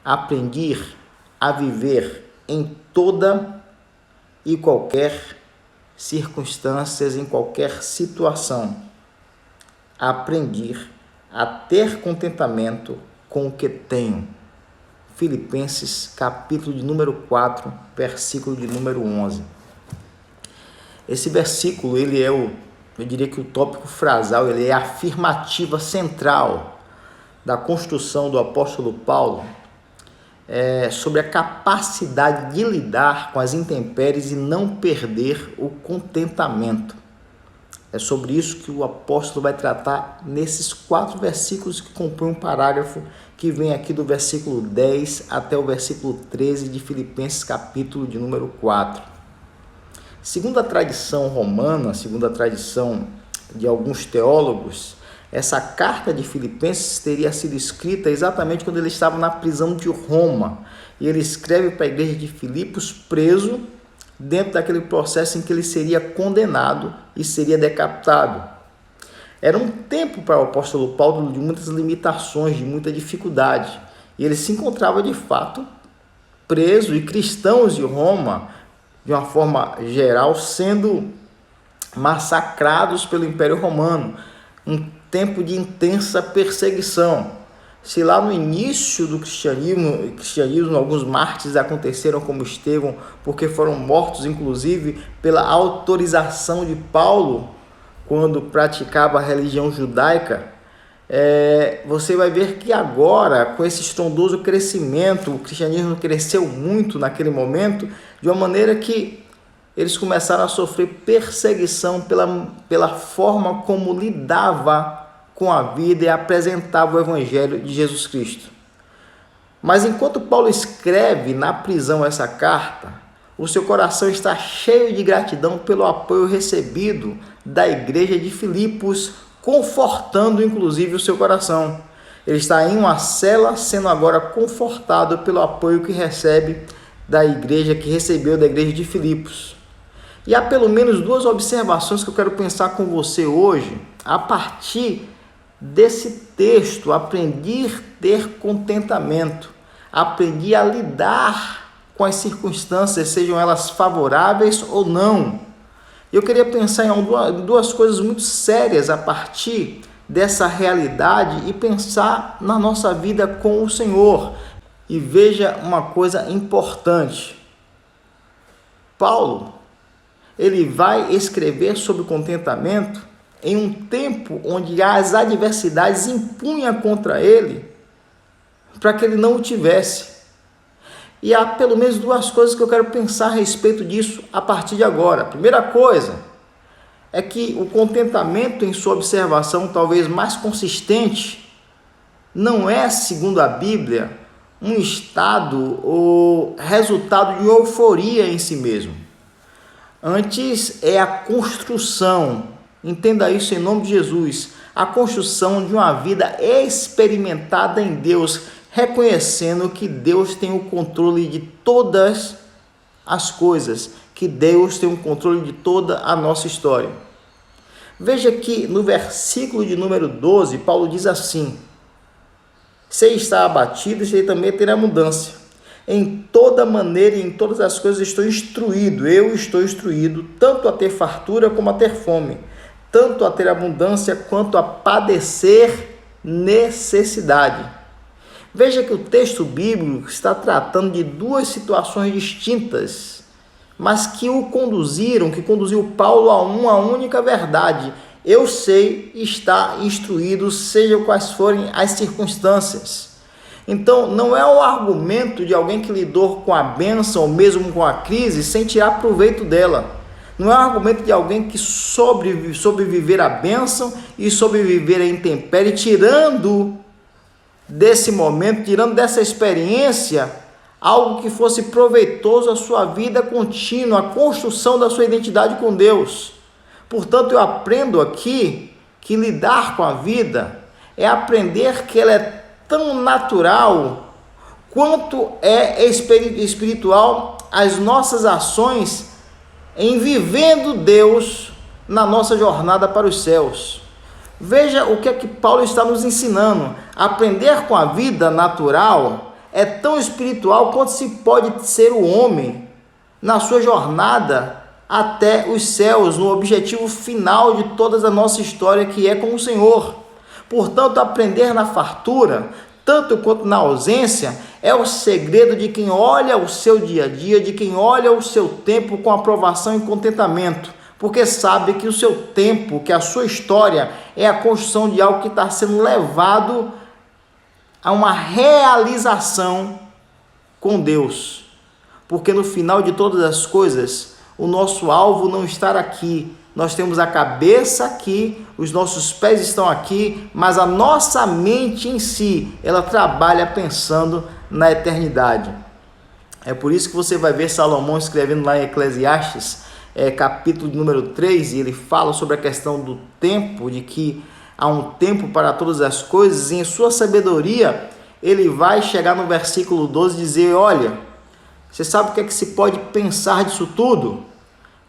Aprendi a viver em toda e qualquer circunstâncias, em qualquer situação. Aprendi a ter contentamento com o que tenho. Filipenses, capítulo de número 4, versículo de número 11. Esse versículo, ele é eu diria que o tópico frasal, ele é a afirmativa central da construção do apóstolo Paulo sobre a capacidade de lidar com as intempéries e não perder o contentamento. É sobre isso que o apóstolo vai tratar nesses 4 versículos que compõem um parágrafo que vem aqui do versículo 10 até o versículo 13 de Filipenses, capítulo de número 4. Segundo a tradição romana, segundo a tradição de alguns teólogos, essa carta de Filipenses teria sido escrita exatamente quando ele estava na prisão de Roma. E ele escreve para a igreja de Filipos preso dentro daquele processo em que ele seria condenado e seria decapitado. Era um tempo para o apóstolo Paulo de muitas limitações, de muita dificuldade. E ele se encontrava de fato preso, e cristãos de Roma, de uma forma geral, sendo massacrados pelo Império Romano. Um tempo de intensa perseguição. Se lá no início do cristianismo alguns mártires aconteceram como Estevão, porque foram mortos inclusive pela autorização de Paulo quando praticava a religião judaica, você vai ver que agora, com esse estrondoso crescimento, o cristianismo cresceu muito naquele momento, de uma maneira que eles começaram a sofrer perseguição pela forma como lidava com a vida e apresentava o evangelho de Jesus Cristo. Mas enquanto Paulo escreve na prisão essa carta, o seu coração está cheio de gratidão pelo apoio recebido da igreja de Filipos, confortando inclusive o seu coração. Ele está em uma cela, sendo agora confortado pelo apoio que recebe da igreja, que recebeu da igreja de Filipos. E há pelo menos 2 observações que eu quero pensar com você hoje, a partir desse texto. Aprendi a ter contentamento, aprendi a lidar com as circunstâncias, sejam elas favoráveis ou não. Eu queria pensar em 2 coisas muito sérias a partir dessa realidade e pensar na nossa vida com o Senhor. E veja uma coisa importante. Paulo, ele vai escrever sobre contentamento em um tempo onde as adversidades impunham contra ele para que ele não o tivesse. E há pelo menos 2 coisas que eu quero pensar a respeito disso a partir de agora. A primeira coisa é que o contentamento, em sua observação talvez mais consistente, não é, segundo a Bíblia, um estado ou resultado de euforia em si mesmo. Antes é a construção, entenda isso em nome de Jesus, a construção de uma vida experimentada em Deus, reconhecendo que Deus tem o controle de todas as coisas, que Deus tem o controle de toda a nossa história. Veja que no versículo de número 12, Paulo diz assim: se está abatido, você também terá abundância. Em toda maneira e em todas as coisas estou instruído, eu estou instruído, tanto a ter fartura como a ter fome, tanto a ter abundância quanto a padecer necessidade. Veja que o texto bíblico está tratando de 2 situações distintas, mas que conduziu Paulo a uma única verdade: eu sei estar instruído, seja quais forem as circunstâncias. Então, não é o argumento de alguém que lidou com a bênção ou mesmo com a crise sem tirar proveito dela. Não é o argumento de alguém que sobreviver à bênção e sobreviver à intempérie, tirando desse momento, tirando dessa experiência, algo que fosse proveitoso à sua vida contínua, a construção da sua identidade com Deus. Portanto, eu aprendo aqui que lidar com a vida é aprender que ela é tão natural quanto é espiritual as nossas ações em vivendo Deus na nossa jornada para os céus. Veja o que é que Paulo está nos ensinando. Aprender com a vida natural é tão espiritual quanto se pode ser o homem na sua jornada até os céus, no objetivo final de toda a nossa história, que é com o Senhor. Portanto, aprender na fartura, tanto quanto na ausência, é o segredo de quem olha o seu dia a dia, de quem olha o seu tempo com aprovação e contentamento, porque sabe que o seu tempo, que a sua história é a construção de algo que está sendo levado a uma realização com Deus. Porque no final de todas as coisas, o nosso alvo não está aqui. Nós temos a cabeça aqui, os nossos pés estão aqui, mas a nossa mente em si, ela trabalha pensando na eternidade. É por isso que você vai ver Salomão escrevendo lá em Eclesiastes, capítulo número 3, e ele fala sobre a questão do tempo, de que há um tempo para todas as coisas, e em sua sabedoria, ele vai chegar no versículo 12 e dizer: olha, você sabe o que é que se pode pensar disso tudo?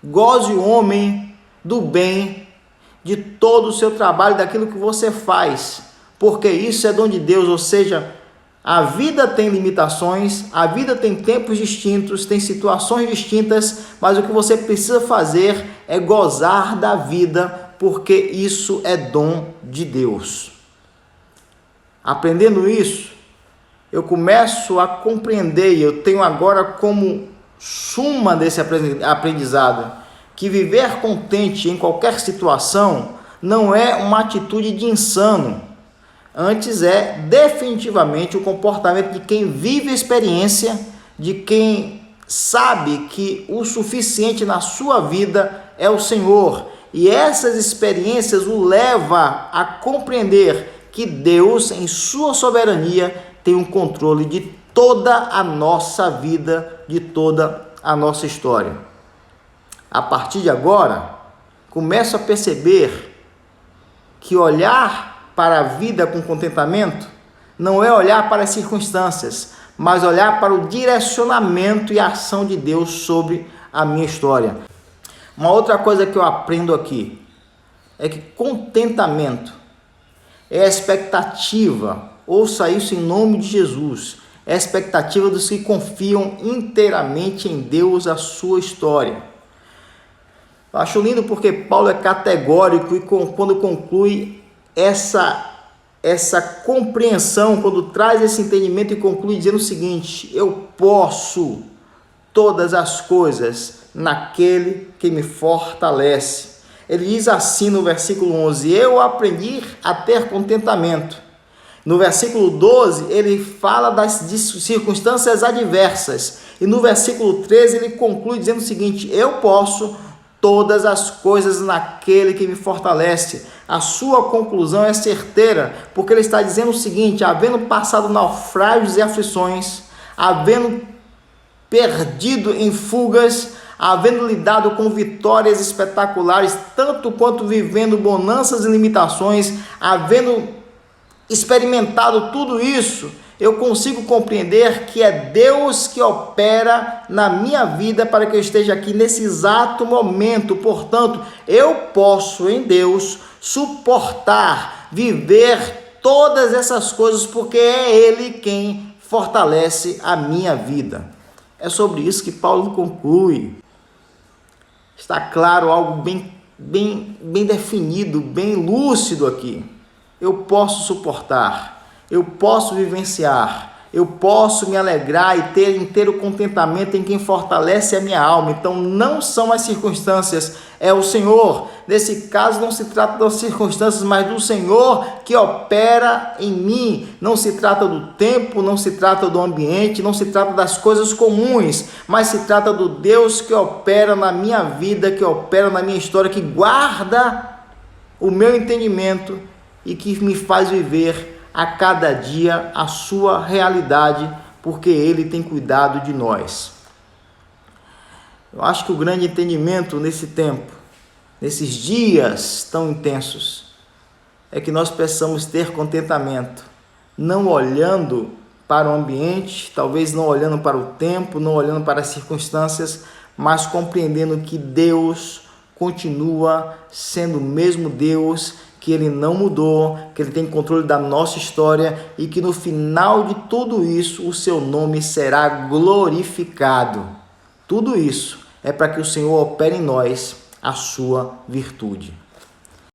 Goze o homem do bem de todo o seu trabalho, daquilo que você faz, porque isso é dom de Deus. Ou seja, a vida tem limitações, a vida tem tempos distintos, tem situações distintas, mas o que você precisa fazer é gozar da vida, porque isso é dom de Deus. Aprendendo isso, eu começo a compreender, e eu tenho agora como suma desse aprendizado, que viver contente em qualquer situação não é uma atitude de insano. Antes é definitivamente o comportamento de quem vive a experiência, de quem sabe que o suficiente na sua vida é o Senhor. E essas experiências o leva a compreender que Deus, em sua soberania, tem um controle de toda a nossa vida, de toda a nossa história. A partir de agora, começo a perceber que olhar para a vida com contentamento não é olhar para as circunstâncias, mas olhar para o direcionamento e a ação de Deus sobre a minha história. Uma outra coisa que eu aprendo aqui é que contentamento é a expectativa, ouça isso em nome de Jesus, é a expectativa dos que confiam inteiramente em Deus, a sua história. Eu acho lindo porque Paulo é categórico e quando conclui essa compreensão, quando traz esse entendimento e conclui dizendo o seguinte: eu posso todas as coisas naquele que me fortalece. Ele diz assim no versículo 11: eu aprendi a ter contentamento. No versículo 12, ele fala das circunstâncias adversas. E no versículo 13, ele conclui dizendo o seguinte: eu posso todas as coisas naquele que me fortalece. A sua conclusão é certeira, porque ele está dizendo o seguinte: havendo passado naufrágios e aflições, havendo perdido em fugas, havendo lidado com vitórias espetaculares, tanto quanto vivendo bonanças e limitações, havendo experimentado tudo isso, eu consigo compreender que é Deus que opera na minha vida para que eu esteja aqui nesse exato momento. Portanto, eu posso em Deus suportar, viver todas essas coisas, porque é Ele quem fortalece a minha vida. É sobre isso que Paulo conclui. Está claro, algo bem definido, bem lúcido aqui. Eu posso suportar, eu posso vivenciar, eu posso me alegrar e ter inteiro contentamento em quem fortalece a minha alma. Então não são as circunstâncias, é o Senhor. Nesse caso não se trata das circunstâncias, mas do Senhor que opera em mim. Não se trata do tempo, não se trata do ambiente, não se trata das coisas comuns, mas se trata do Deus que opera na minha vida, que opera na minha história, que guarda o meu entendimento e que me faz viver a cada dia a sua realidade, porque Ele tem cuidado de nós. Eu acho que o grande entendimento nesse tempo, nesses dias tão intensos, é que nós precisamos ter contentamento, não olhando para o ambiente, talvez não olhando para o tempo, não olhando para as circunstâncias, mas compreendendo que Deus continua sendo o mesmo Deus que Ele não mudou, que Ele tem controle da nossa história e que no final de tudo isso o seu nome será glorificado. Tudo isso é para que o Senhor opere em nós a sua virtude.